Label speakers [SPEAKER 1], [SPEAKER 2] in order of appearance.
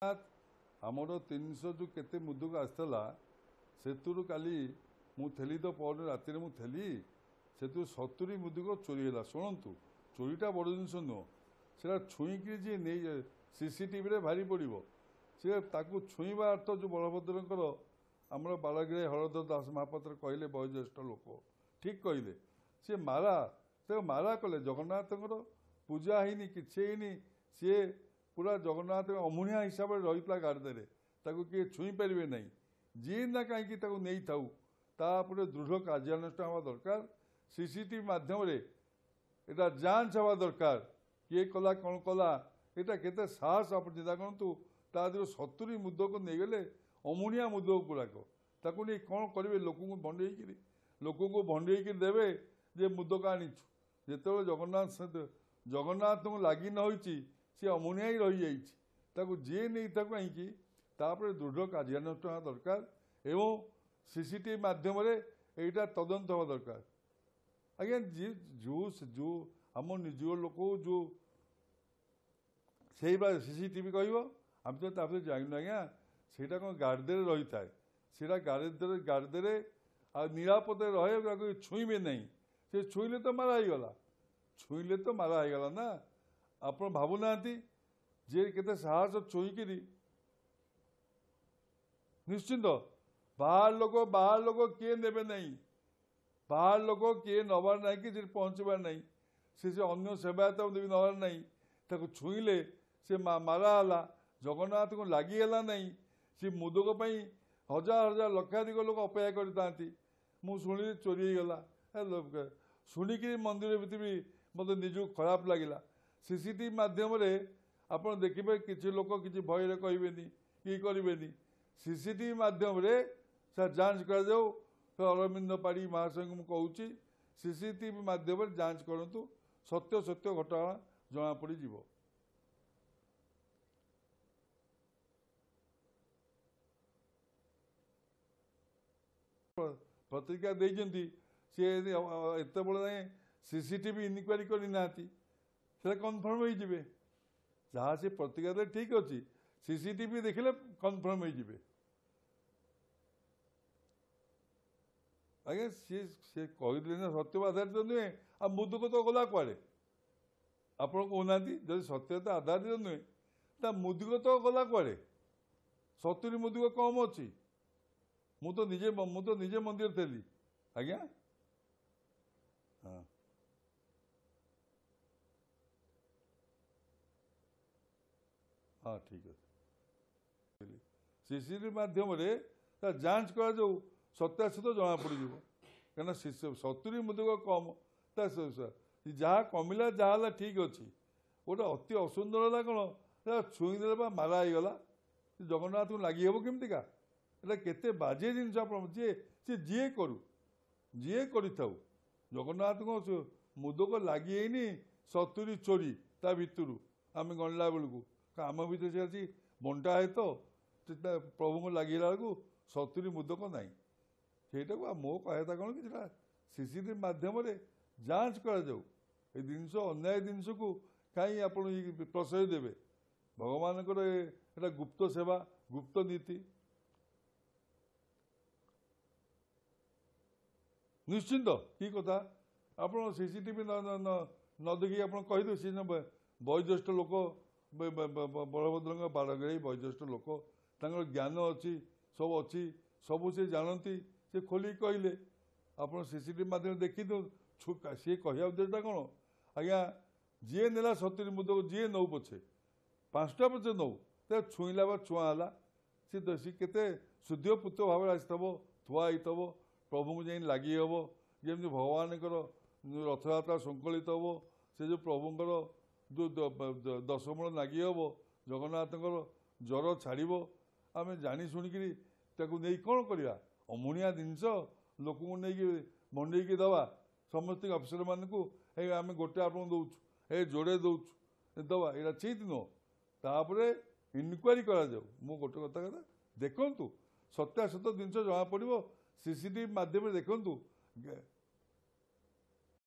[SPEAKER 1] आमर 300 जो केते मुद्दक आसला से काली मुझे तो पर राति मुझे से 70 मुद्दक चोरी है। शुणु चोरीटा बड़ जिनस नुह से छुईक जी नहीं सीसीटीवी भारी पड़ो सी छुईवा अर्थ जो बलभद्र आमर बालागिरी हरधर दास महापात्र कहले वयोज्येष्ठ लोक ठीक कहले सी मारा से मारा कले जगन्नाथ पूजा है कि सी पूरा जगन्नाथ अमुनिया हिसाब से रही गार्डे किए छुई पारे ना जी ना कहीं नहीं था तापर दृढ़ कार्यानुष्ठान हवा दरकार सीसीटीवी माध्यम यहाँ जांच हवा दरकार किए कला कौन कला यहाँ केते साहस आप चिंता करूँ ता 70 मुद्दक नहीं गले अमुनिया मुद्दक गुड़ाक ताकू नहीं कौन करेंगे लोक को भंडे देवे जे मुद्दक आनीचु जिते जगन्नाथ को लगी न सी अमुनिया ही रही जाती जी नहीं था कहीं दृढ़ कार्यानुष्ठान दरकार एवं सीसीटीवी माध्यम यहाँ तदंत हवा दरकार आज्ञा जी जो जो आम निज लोक जो से सीसीटीवी कह आम तो जानू आज्ञा से कौन गार्डे रही थाए से गार्डे निरापद रहे छुईबे नहीं से छुईले तो मारा गला छुईले तो मारा गला ना आप भावुना जे केते साहस छुईक निश्चिंत बाहर लोक किए नेबे नहीं बाहर लोक किए नबार ना कि पहुँचबार नहीं से अन्य सेवायत नबार नहीं छुईले से माराला जगन्नाथ को लगिगला नहीं सी मुदक हजार हजार लक्षाधिक लोक अपेक्षा करता मुझे चोरी गला शुणिक मंदिर भीतर मत निज खराब लगे सीसीटीवी माध्यम आप देखिए किसी लोक किसी भय कहबेनी कि करें सीसीटीवी माध्यम जांच कर अरविंद पाढ़ी महाशय को कहूँ सीसीटीवी माध्यम जांच करूँ सत्य सत्य घटना जना पड़ जीव पत्रिका देती सी एत बड़े सीसीटीवी इनक्वारी करना कनफर्म हो जहाँ से पत्रिका दे ठीक अच्छी सीसीटीवी देखले कनफर्म हो आज्ञा सी कहते ना सत्य आधारित नुहे आ मुदुक तो गला कुआड़े आप कहना जब सत्यता आधारित नुहे ता मुदुक तो गला कुआड़े 70 मुदुक कम अच्छी मु तो निजे मंदिर थी आज्ञा हाँ हाँ ठीक है सीसीटीवी माध्यम जांच कर जाऊ सत्यासत जना पड़ कहीं 70 मुदक कम जहाँ कमिला जहाँ ठीक अच्छी गोटे अति असुंदर है कौन छुईदे मारा गला जगन्नाथ को लगी हे केमतिका एटा केते बाजे जिनस जी जी करू जी कर जगन्नाथ को मुदक लगी 70 चोरी ता भितर आम गणला बेलू आम भर से अच्छी बंटा है तो प्रभु को लगे बेलू 70 मुदक ना से मो कहता कौन कि सीसीटीवी माध्यम जांच कर जाऊ ये जिनस अन्याय जिनस को कहीं आप प्रश्रय देवे भगवान को गुप्त सेवा गुप्त नीति निश्चिंत कि कथा आप सीसीटीवी न देखिए आप कहीदे सी वयोज्येष्ठ लोक बलभद्र बालगिरी वयोज्येष्ठ लोक ज्ञान अच्छी सब अच्छी सब से जानती से खोल कहले आप सीसीटीवी माध्यम देखी दो सी कह उद्देश्यटा कौन आज्ञा जी नेला 70 मुदक जी नौ पछे 5टा पछे नौ छुईला छुआ सी केते शुद्ध पुत्र भाव आसव थुआ प्रभु को जाए लगी हे जमी भगवान रथयात्रा संकलित हे से जो प्रभुंर जो 10 मूल लगी हे जगन्नाथ ज्वर छाड़ आम जाशुणिक नहीं कौन करवा अमुनिया जिनस लोक को नहीं भंडे दवा समस्त अफिसर मान को आम गोटे आप दौचु जोड़े दौचु दवा यहाँ ठीक नुह तापर इनक्वारी करा मु गोटे कथा देखु सत्यासत जिनस जना पड़ो सीसीटीवी माध्यम देखु